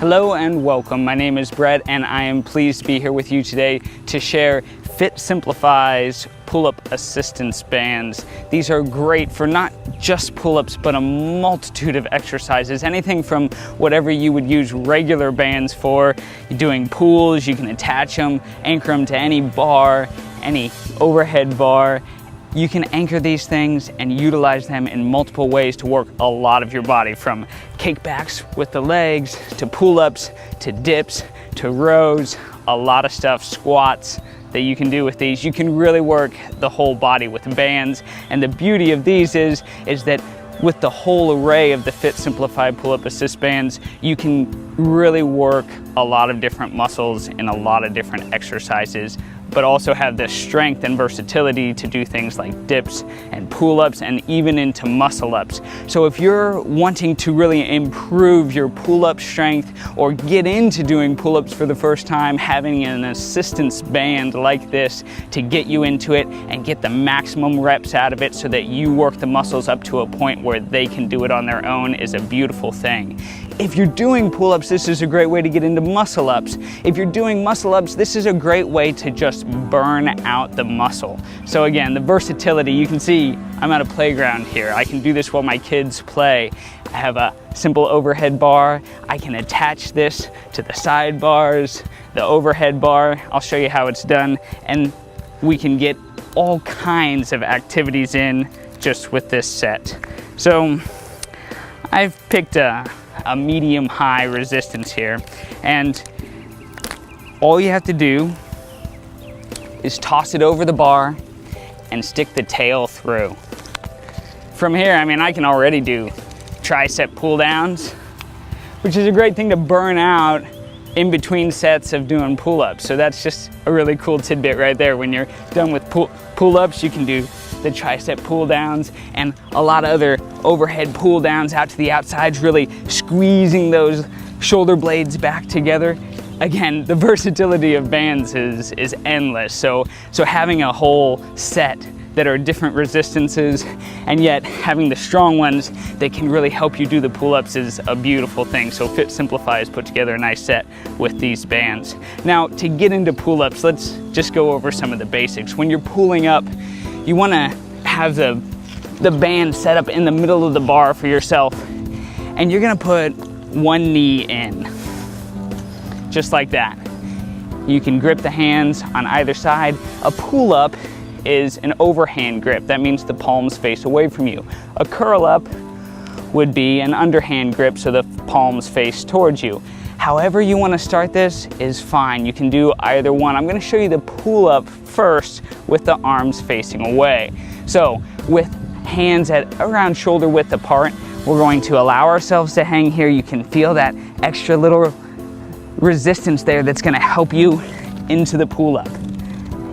Hello and welcome. My name is Brett and I am pleased to be here with you today to share Fit Simplify's pull-up assistance bands. These are great for not just pull-ups but a multitude of exercises, anything from whatever you would use regular bands for. You're doing pulls, you can attach them, anchor them to any bar, any overhead bar. You can anchor these things and utilize them in multiple ways to work a lot of your body, from kickbacks with the legs, to pull-ups, to dips, to rows, a lot of stuff, squats that you can do with these. You can really work the whole body with the bands. And the beauty of these is that with the whole array of the Fit Simplify pull-up assist bands, you can really work a lot of different muscles in a lot of different exercises, but also have the strength and versatility to do things like dips and pull-ups and even into muscle-ups. So if you're wanting to really improve your pull-up strength or get into doing pull-ups for the first time, having an assistance band like this to get you into it and get the maximum reps out of it so that you work the muscles up to a point where they can do it on their own is a beautiful thing. If you're doing pull-ups, this is a great way to get into muscle-ups. If you're doing muscle-ups, this is a great way to just burn out the muscle. So again, the versatility, you can see I'm at a playground here. I can do this while my kids play. I have a simple overhead bar. I can attach this to the side bars, the overhead bar. I'll show you how it's done. And we can get all kinds of activities in just with this set. So I've picked a medium-high resistance here, and all you have to do is toss it over the bar and stick the tail through. From here, I mean, I can already do tricep pull downs, which is a great thing to burn out in between sets of doing pull-ups. So that's just a really cool tidbit right there. When you're done with pull-ups, you can do the tricep pull downs and a lot of other overhead pull downs out to the outsides, really squeezing those shoulder blades back together. Again, the versatility of bands is endless. So having a whole set that are different resistances and yet having the strong ones that can really help you do the pull-ups is a beautiful thing. So Fit Simplify has put together a nice set with these bands. Now, to get into pull-ups, let's just go over some of the basics. When you're pulling up, you want to have the band set up in the middle of the bar for yourself, and you're going to put one knee in, just like that. You can grip the hands on either side. A pull-up is an overhand grip. That means the palms face away from you. A curl-up would be an underhand grip, so the palms face towards you. However you want to start this is fine. You can do either one. I'm going to show you the pull-up first with the arms facing away. So with hands at around shoulder width apart, we're going to allow ourselves to hang here. You can feel that extra little resistance there that's going to help you into the pull-up.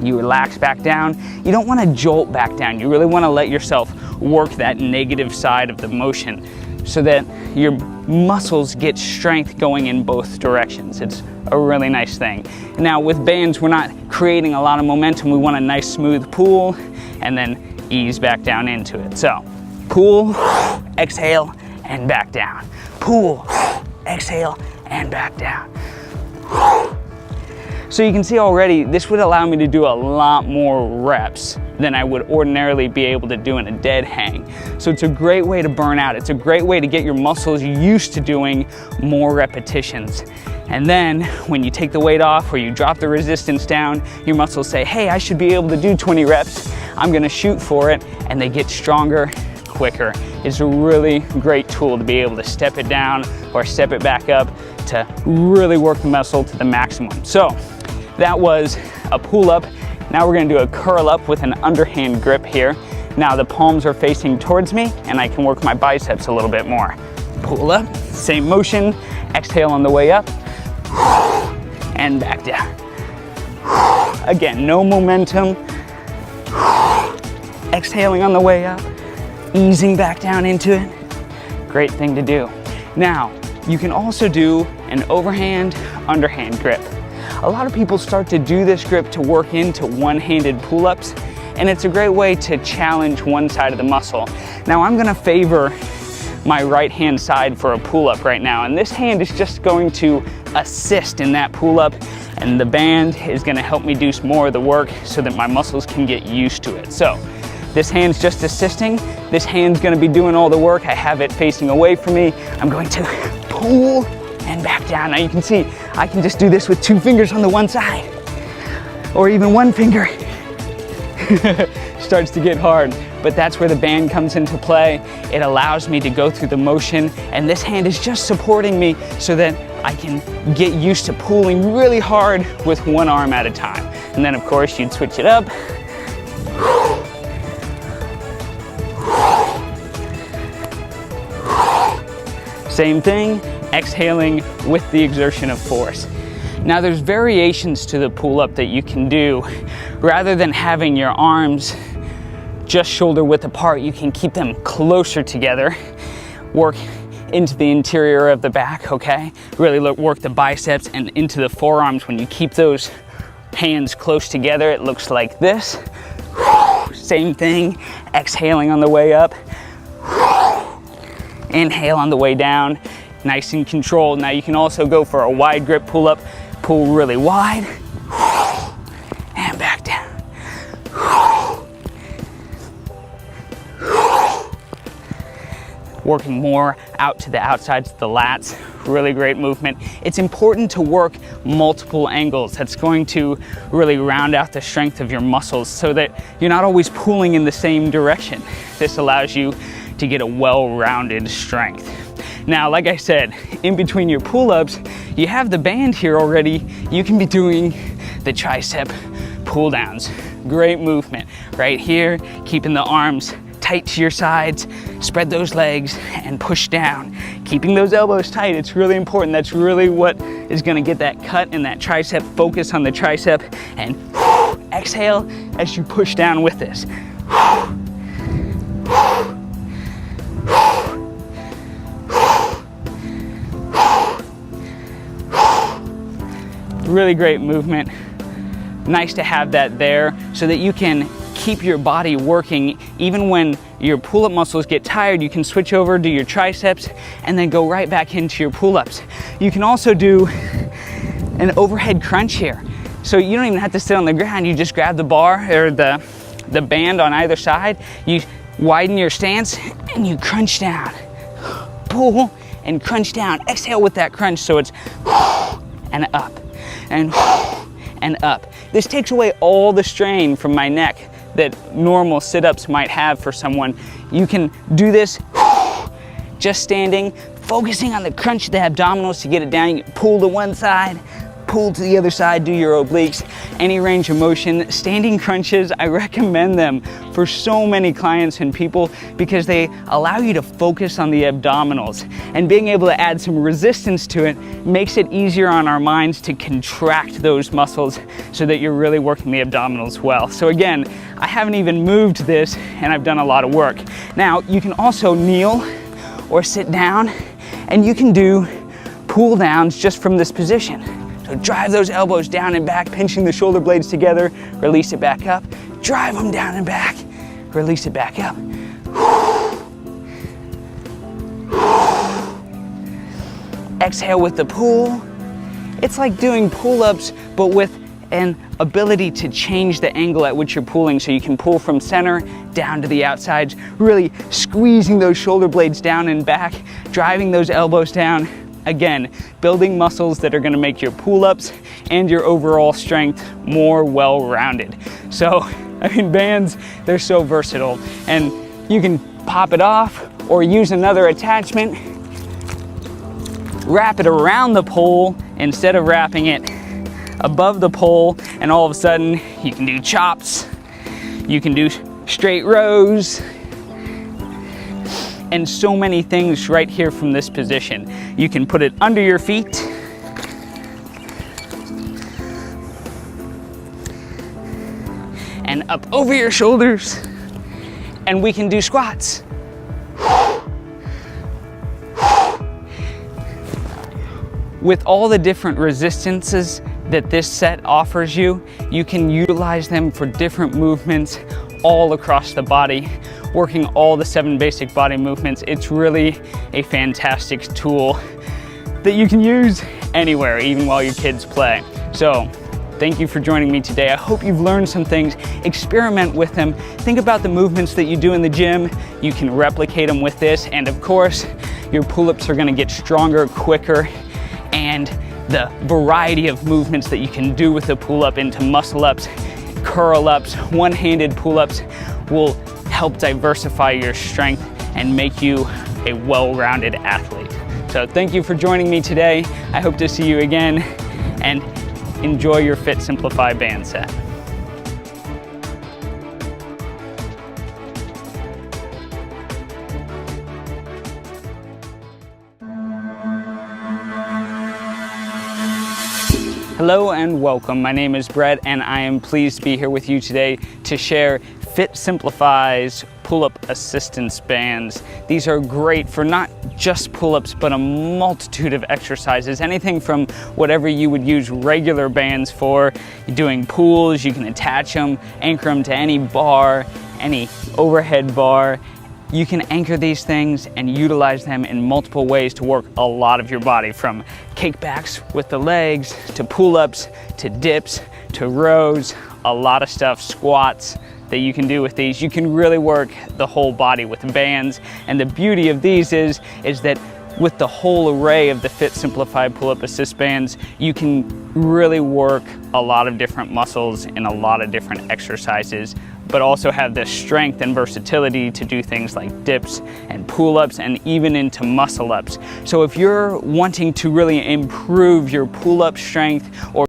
You relax back down. You don't want to jolt back down. You really want to let yourself work that negative side of the motion so that your muscles get strength going in both directions. It's a really nice thing. Now with bands, we're not creating a lot of momentum. We want a nice smooth pull and then ease back down into it. So pull, exhale, and back down. Pull, exhale, and back down. So you can see already, this would allow me to do a lot more reps than I would ordinarily be able to do in a dead hang. So it's a great way to burn out. It's a great way to get your muscles used to doing more repetitions. And then when you take the weight off or you drop the resistance down, your muscles say, hey, I should be able to do 20 reps. I'm gonna shoot for it, and they get stronger quicker. It's a really great tool to be able to step it down or step it back up to really work the muscle to the maximum. So that was a pull-up. Now we're gonna do a curl-up with an underhand grip here. Now the palms are facing towards me and I can work my biceps a little bit more. Pull up, same motion, exhale on the way up, and back down. Again, no momentum. Exhaling on the way up, easing back down into it. Great thing to do. Now, you can also do an overhand, underhand grip. A lot of people start to do this grip to work into one-handed pull-ups, and it's a great way to challenge one side of the muscle. Now I'm gonna favor my right hand side for a pull-up right now, and this hand is just going to assist in that pull-up, and the band is going to help me do more of the work so that my muscles can get used to it. So this hand's just assisting, this hand's going to be doing all the work. I have it facing away from me. I'm going to pull and back down. Now you can see I can just do this with 2 fingers on the one side, or even 1 finger. Starts to get hard, but that's where the band comes into play. It allows me to go through the motion, and this hand is just supporting me so that I can get used to pulling really hard with 1 arm at a time. And then of course you'd switch it up. Same thing, exhaling with the exertion of force. Now there's variations to the pull-up that you can do. Rather than having your arms just shoulder width apart, you can keep them closer together. Work into the interior of the back, okay? Really work the biceps and into the forearms. When you keep those hands close together, it looks like this. Same thing, exhaling on the way up. Inhale on the way down, nice and controlled. Now you can also go for a wide grip pull-up, pull really wide, and back down. Working more out to the outsides of the lats, really great movement. It's important to work multiple angles. That's going to really round out the strength of your muscles so that you're not always pulling in the same direction. This allows you to get a well-rounded strength. Now, like I said, in between your pull-ups, you have the band here already. You can be doing the tricep pull-downs. Great movement right here, keeping the arms tight to your sides, spread those legs and push down. Keeping those elbows tight, it's really important. That's really what is gonna get that cut in that tricep. Focus on the tricep and exhale as you push down with this. Really great movement. Nice to have that there so that you can keep your body working. Even when your pull-up muscles get tired, you can switch over to your triceps and then go right back into your pull-ups. You can also do an overhead crunch here. So you don't even have to sit on the ground. You just grab the bar or the band on either side. You widen your stance and you crunch down. Pull and crunch down. Exhale with that crunch so it's and up and up. This takes away all the strain from my neck that normal sit-ups might have for someone. You can do this just standing, focusing on the crunch of the abdominals to get it down. You can pull to one side, pull to the other side, do your obliques, any range of motion. Standing crunches, I recommend them for so many clients and people because they allow you to focus on the abdominals, and being able to add some resistance to it makes it easier on our minds to contract those muscles so that you're really working the abdominals well. So again, I haven't even moved this and I've done a lot of work. Now you can also kneel or sit down and you can do pull downs just from this position. So drive those elbows down and back, pinching the shoulder blades together, release it back up, drive them down and back, release it back up. Exhale with the pull. It's like doing pull-ups, but with an ability to change the angle at which you're pulling, so you can pull from center down to the outsides, really squeezing those shoulder blades down and back, driving those elbows down. Again, building muscles that are gonna make your pull-ups and your overall strength more well-rounded. So, I mean, bands, they're so versatile, and you can pop it off or use another attachment, wrap it around the pole instead of wrapping it above the pole, and all of a sudden you can do chops, you can do straight rows, and so many things right here from this position. You can put it under your feet, and up over your shoulders, and we can do squats. With all the different resistances that this set offers you, you can utilize them for different movements all across the body. working all the 7 basic body movements. It's really a fantastic tool that you can use anywhere, even while your kids play. So thank you for joining me today. I hope you've learned some things. Experiment with them. Think about the movements that you do in the gym. You can replicate them with this, and of course, your pull-ups are gonna get stronger, quicker, and the variety of movements that you can do with the pull-up into muscle-ups, curl-ups, one-handed pull-ups will help diversify your strength and make you a well-rounded athlete. So thank you for joining me today. I hope to see you again, and enjoy your Fit Simplify band set. Hello and welcome. My name is Brett, and I am pleased to be here with you today to share Fit Simplify's pull-up assistance bands. These are great for not just pull-ups, but a multitude of exercises. Anything from whatever you would use regular bands for. You're doing pulls, you can attach them, anchor them to any bar, any overhead bar. You can anchor these things and utilize them in multiple ways to work a lot of your body, from kickbacks with the legs, to pull-ups, to dips, to rows, a lot of stuff, squats that you can do with these. You can really work the whole body with bands. And the beauty of these is that with the whole array of the Fit Simplify pull-up assist bands, you can really work a lot of different muscles in a lot of different exercises, but also have the strength and versatility to do things like dips and pull-ups and even into muscle-ups. So if you're wanting to really improve your pull-up strength or